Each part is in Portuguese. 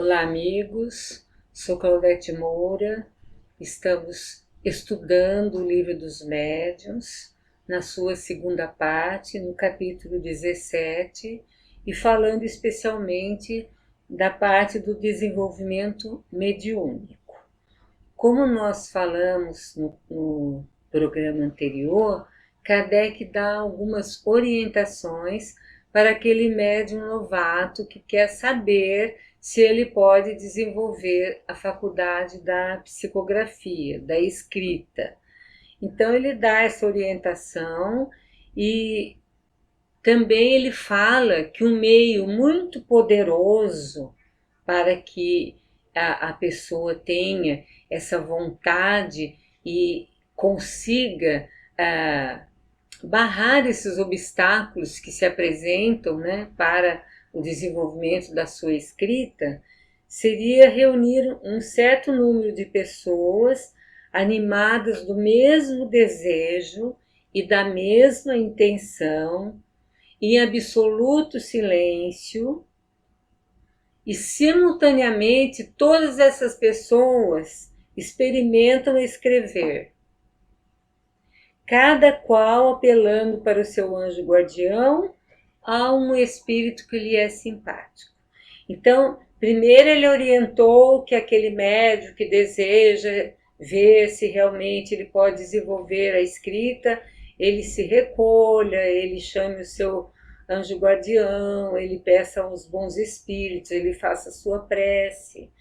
Olá, amigos. Sou Claudete Moura. Estamos estudando o Livro dos Médiuns, na sua segunda parte, no capítulo 17, e falando especialmente da parte do desenvolvimento mediúnico. Como nós falamos no programa anterior, Kardec dá algumas orientações para aquele médium novato que quer saber se ele pode desenvolver a faculdade da psicografia, da escrita. Então ele dá essa orientação e também ele fala que um meio muito poderoso para que a pessoa tenha essa vontade e consiga barrar esses obstáculos que se apresentam, né, para o desenvolvimento da sua escrita, seria reunir um certo número de pessoas animadas do mesmo desejo e da mesma intenção, em absoluto silêncio, e simultaneamente todas essas pessoas experimentam escrever, cada qual apelando para o seu anjo guardião a um espírito que lhe é simpático. Então, primeiro ele orientou que aquele médium que deseja ver se realmente ele pode desenvolver a escrita, ele se recolha, ele chame o seu anjo guardião, ele peça aos bons espíritos, ele faça a sua prece.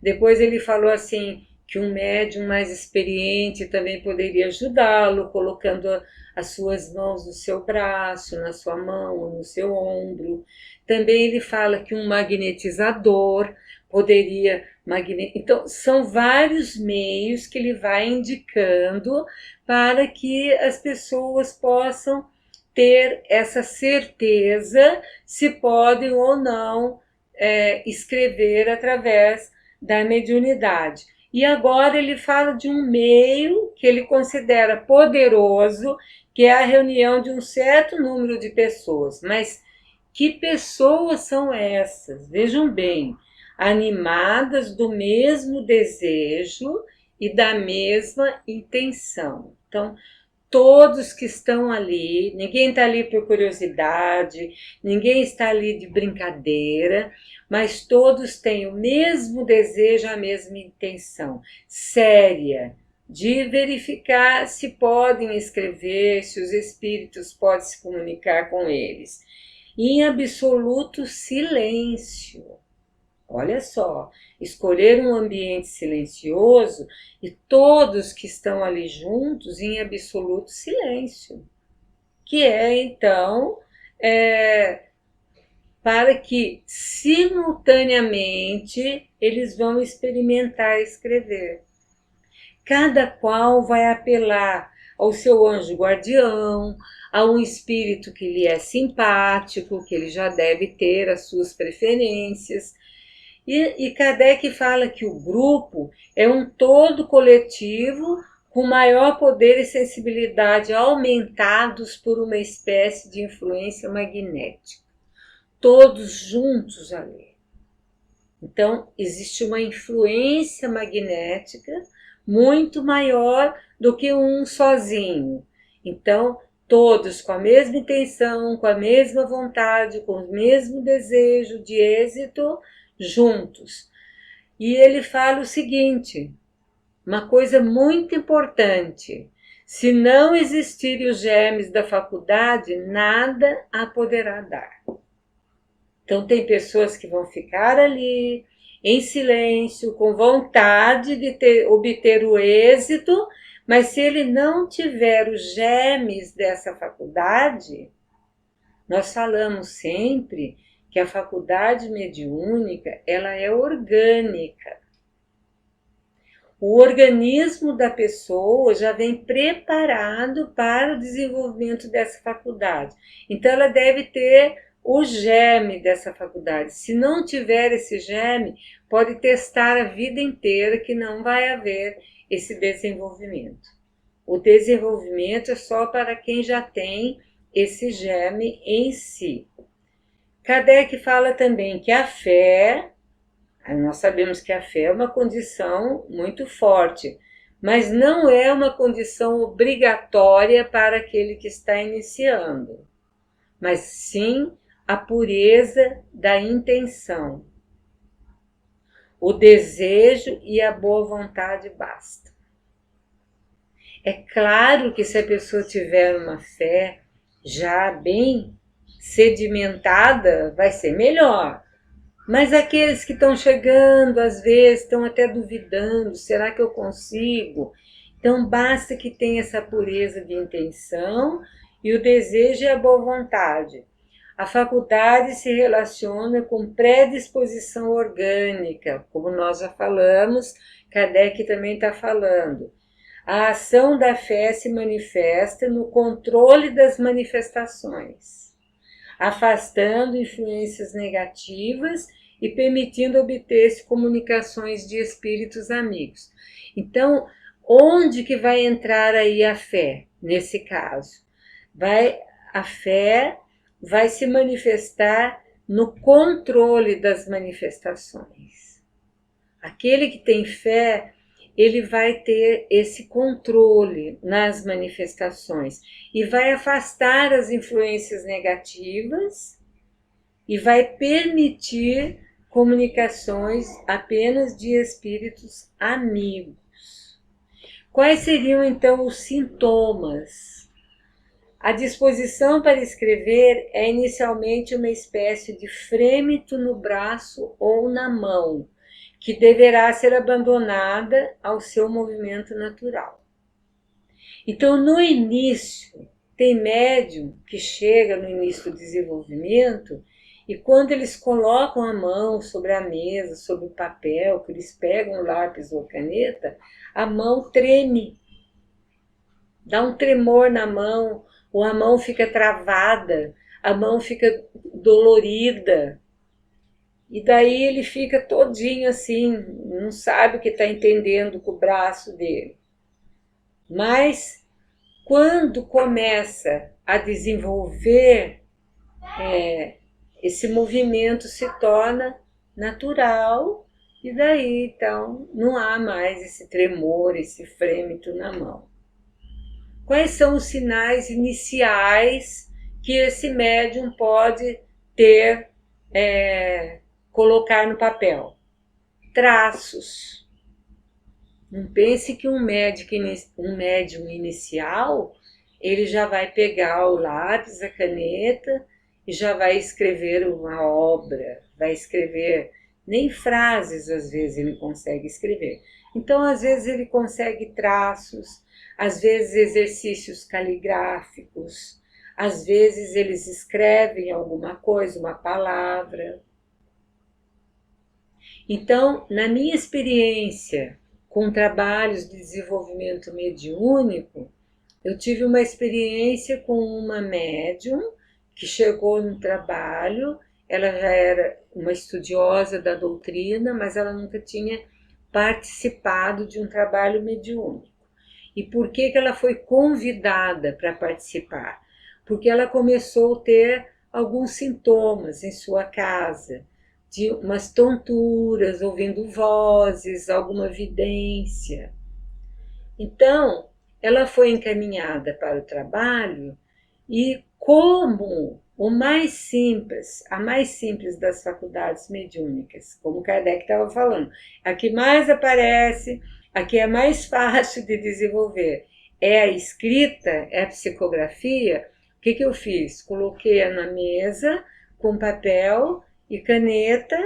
Depois ele falou assim, que um médium mais experiente também poderia ajudá-lo, colocando as suas mãos no seu braço, na sua mão ou no seu ombro. Também ele fala que um magnetizador poderia Então, são vários meios que ele vai indicando para que as pessoas possam ter essa certeza se podem ou não escrever através da mediunidade. E agora ele fala de um meio que ele considera poderoso, que é a reunião de um certo número de pessoas. Mas que pessoas são essas? Vejam bem, animadas do mesmo desejo e da mesma intenção. Então, todos que estão ali, ninguém está ali por curiosidade, ninguém está ali de brincadeira, mas todos têm o mesmo desejo, a mesma intenção séria de verificar se podem escrever, se os espíritos podem se comunicar com eles. Em absoluto silêncio. Olha só, escolher um ambiente silencioso e todos que estão ali juntos em absoluto silêncio, que é então para que simultaneamente eles vão experimentar escrever. Cada qual vai apelar ao seu anjo guardião, a um espírito que lhe é simpático, que ele já deve ter as suas preferências. E Kardec fala que o grupo é um todo coletivo com maior poder e sensibilidade aumentados por uma espécie de influência magnética. Todos juntos ali. Então, existe uma influência magnética muito maior do que um sozinho. Então, todos com a mesma intenção, com a mesma vontade, com o mesmo desejo de êxito, juntos. E ele fala o seguinte, uma coisa muito importante: se não existirem os germes da faculdade, nada a poderá dar. Então tem pessoas que vão ficar ali em silêncio, com vontade de obter o êxito, mas se ele não tiver os germes dessa faculdade, nós falamos sempre que a faculdade mediúnica, ela é orgânica. O organismo da pessoa já vem preparado para o desenvolvimento dessa faculdade. Então, ela deve ter o germe dessa faculdade. Se não tiver esse germe, pode testar a vida inteira que não vai haver esse desenvolvimento. O desenvolvimento é só para quem já tem esse germe em si. Kardec fala também que a fé Nós sabemos que a fé é uma condição muito forte, mas não é uma condição obrigatória para aquele que está iniciando, mas sim a pureza da intenção. O desejo e a boa vontade bastam. É claro que se a pessoa tiver uma fé já bem sedimentada, vai ser melhor. Mas aqueles que estão chegando, às vezes, estão até duvidando, será que eu consigo? Então, basta que tenha essa pureza de intenção e o desejo e a boa vontade. A faculdade se relaciona com predisposição orgânica, como nós já falamos, Kardec também está falando. A ação da fé se manifesta no controle das manifestações, afastando influências negativas e permitindo obter-se comunicações de espíritos amigos. Então, onde que vai entrar aí a fé, nesse caso? A fé vai se manifestar no controle das manifestações. Aquele que tem fé, ele vai ter esse controle nas manifestações e vai afastar as influências negativas e vai permitir comunicações apenas de espíritos amigos. Quais seriam então os sintomas? A disposição para escrever é inicialmente uma espécie de frêmito no braço ou na mão, que deverá ser abandonada ao seu movimento natural. Então, no início, tem médium que chega no início do desenvolvimento e quando eles colocam a mão sobre a mesa, sobre o papel, que eles pegam o lápis ou a caneta, a mão treme, dá um tremor na mão, ou a mão fica travada, a mão fica dolorida. E daí ele fica todinho assim, não sabe o que está entendendo com o braço dele. Mas quando começa a desenvolver, esse movimento se torna natural e daí então não há mais esse tremor, esse frêmito na mão. Quais são os sinais iniciais que esse médium pode ter, colocar no papel? Traços. Não pense que um médium inicial, ele já vai pegar o lápis, a caneta e já vai escrever uma obra, vai escrever, nem frases às vezes ele consegue escrever. Então, às vezes ele consegue traços, às vezes exercícios caligráficos, às vezes eles escrevem alguma coisa, uma palavra. Então, na minha experiência com trabalhos de desenvolvimento mediúnico, eu tive uma experiência com uma médium que chegou no trabalho, ela já era uma estudiosa da doutrina, mas ela nunca tinha participado de um trabalho mediúnico. E por que ela foi convidada para participar? Porque ela começou a ter alguns sintomas em sua casa, de umas tonturas, ouvindo vozes, alguma vidência. Então, ela foi encaminhada para o trabalho e como a mais simples das faculdades mediúnicas, como Kardec estava falando, a que mais aparece, a que é mais fácil de desenvolver, é a escrita, é a psicografia. O que eu fiz? Coloquei-a na mesa com papel e caneta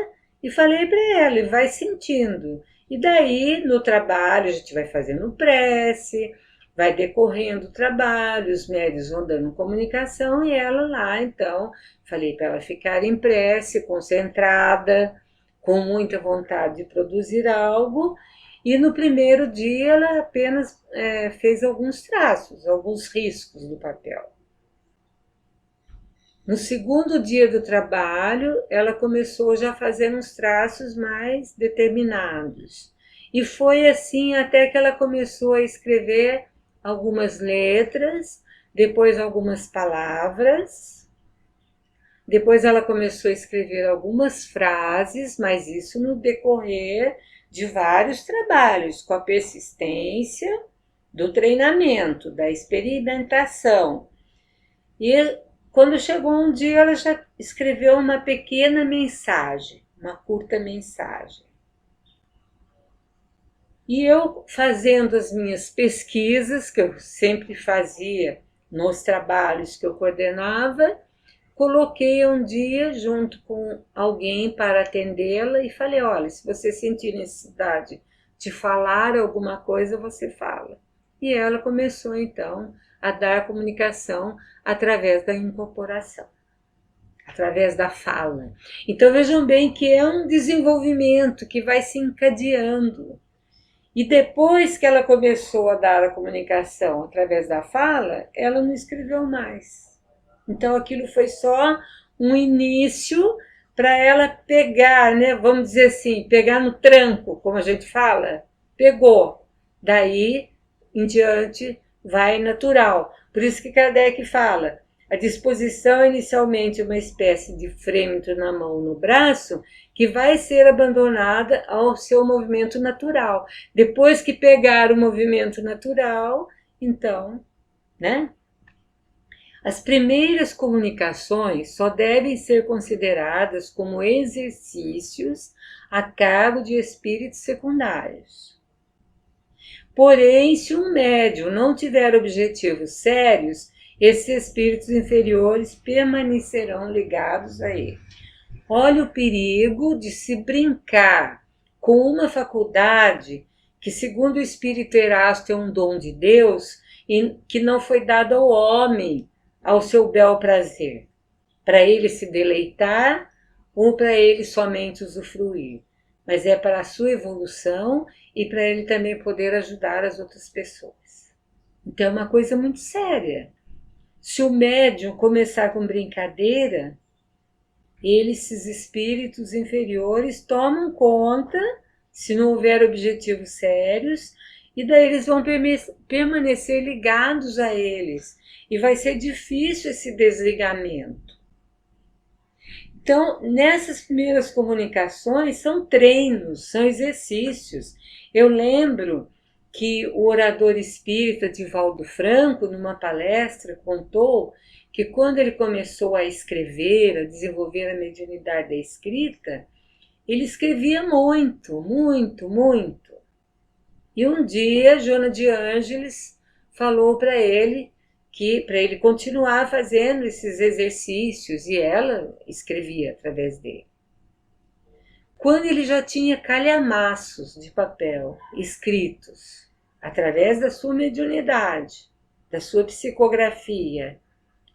e falei para ela, vai sentindo. E daí, no trabalho, a gente vai fazendo prece, vai decorrendo o trabalho, os médios vão dando comunicação e ela lá, então, falei para ela ficar em prece, concentrada, com muita vontade de produzir algo. E no primeiro dia ela apenas fez alguns traços, alguns riscos do papel. No segundo dia do trabalho, ela começou já a fazer uns traços mais determinados. E foi assim até que ela começou a escrever algumas letras, depois algumas palavras. Depois ela começou a escrever algumas frases, mas isso no decorrer de vários trabalhos, com a persistência do treinamento, da experimentação. E quando chegou um dia, ela já escreveu uma pequena mensagem, uma curta mensagem. E eu, fazendo as minhas pesquisas, que eu sempre fazia nos trabalhos que eu coordenava, coloquei um dia junto com alguém para atendê-la e falei, olha, se você sentir necessidade de falar alguma coisa, você fala. E ela começou então a dar comunicação através da incorporação, através da fala. Então vejam bem que é um desenvolvimento que vai se encadeando. E depois que ela começou a dar a comunicação através da fala, ela não escreveu mais. Então aquilo foi só um início para ela pegar, né, vamos dizer assim, pegar no tranco, como a gente fala, pegou. Daí em diante vai natural. Por isso que Kardec fala, a disposição é inicialmente uma espécie de frêmito na mão, no braço, que vai ser abandonada ao seu movimento natural. Depois que pegar o movimento natural, então, né? As primeiras comunicações só devem ser consideradas como exercícios a cargo de espíritos secundários. Porém, se um médium não tiver objetivos sérios, esses espíritos inferiores permanecerão ligados a ele. Olha o perigo de se brincar com uma faculdade que, segundo o espírito Erasto, é um dom de Deus e que não foi dado ao homem ao seu bel prazer, para ele se deleitar ou para ele somente usufruir, mas é para a sua evolução e para ele também poder ajudar as outras pessoas. Então é uma coisa muito séria. Se o médium começar com brincadeira, esses espíritos inferiores tomam conta, se não houver objetivos sérios, e daí eles vão permanecer ligados a eles. E vai ser difícil esse desligamento. Então, nessas primeiras comunicações, são treinos, são exercícios. Eu lembro que o orador espírita Divaldo Franco, numa palestra, contou que quando ele começou a escrever, a desenvolver a mediunidade da escrita, ele escrevia muito, muito, muito. E um dia, Joana de Ângeles falou para ele continuar fazendo esses exercícios, e ela escrevia através dele. Quando ele já tinha calhamaços de papel escritos, através da sua mediunidade, da sua psicografia,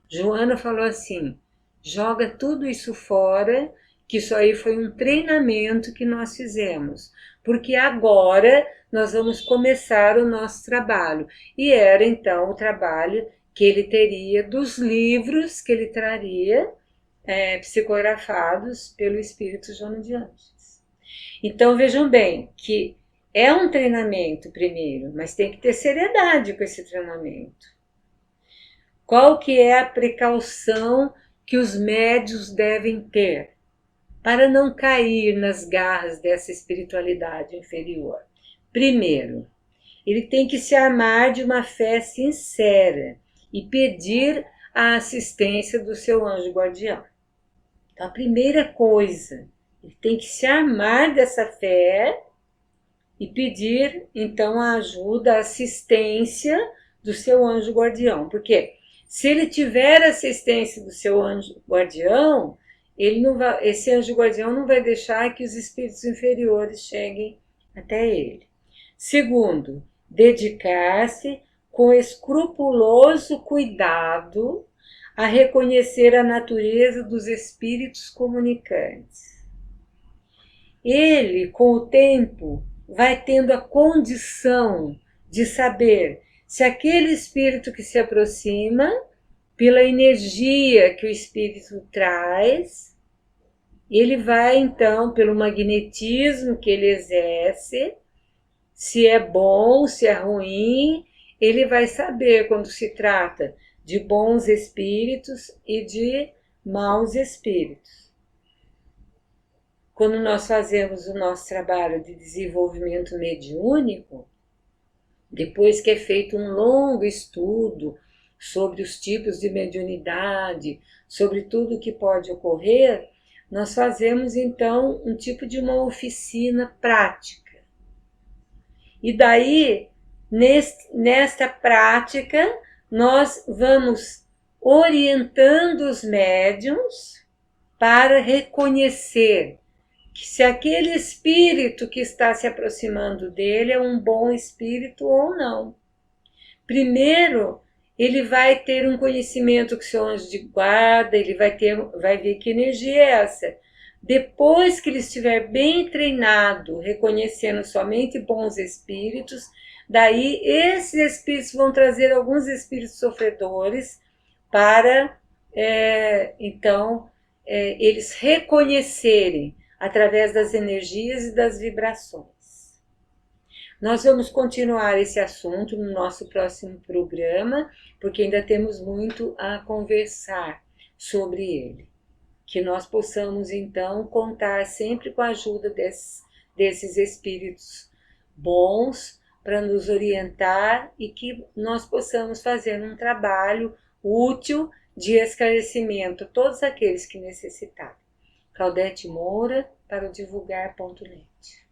Joana falou assim, joga tudo isso fora, que isso aí foi um treinamento que nós fizemos, porque agora nós vamos começar o nosso trabalho. E era então o trabalho que ele teria dos livros que ele traria, psicografados pelo espírito Joana de Ângeles. Então vejam bem que é um treinamento primeiro, mas tem que ter seriedade com esse treinamento. Qual que é a precaução que os médios devem ter para não cair nas garras dessa espiritualidade inferior? Primeiro, ele tem que se armar de uma fé sincera e pedir a assistência do seu anjo guardião. Então, a primeira coisa, ele tem que se armar dessa fé e pedir, então, a ajuda, a assistência do seu anjo guardião. Porque se ele tiver assistência do seu anjo guardião, esse anjo guardião não vai deixar que os espíritos inferiores cheguem até ele. Segundo, dedicar-se com escrupuloso cuidado a reconhecer a natureza dos espíritos comunicantes. Ele, com o tempo, vai tendo a condição de saber se aquele espírito que se aproxima, pela energia que o espírito traz, ele vai então, pelo magnetismo que ele exerce, se é bom, se é ruim, ele vai saber quando se trata de bons espíritos e de maus espíritos. Quando nós fazemos o nosso trabalho de desenvolvimento mediúnico, depois que é feito um longo estudo sobre os tipos de mediunidade, sobre tudo o que pode ocorrer, nós fazemos então um tipo de uma oficina prática. E daí, nesta prática, nós vamos orientando os médiuns para reconhecer que se aquele espírito que está se aproximando dele é um bom espírito ou não. Primeiro, ele vai ter um conhecimento com seu anjo de guarda, ele vai ver que energia é essa. Depois que ele estiver bem treinado, reconhecendo somente bons espíritos, daí esses espíritos vão trazer alguns espíritos sofredores para, eles reconhecerem através das energias e das vibrações. Nós vamos continuar esse assunto no nosso próximo programa, porque ainda temos muito a conversar sobre ele. Que nós possamos, então, contar sempre com a ajuda desses espíritos bons para nos orientar e que nós possamos fazer um trabalho útil de esclarecimento a todos aqueles que necessitarem. Claudete Moura, para o divulgar.net.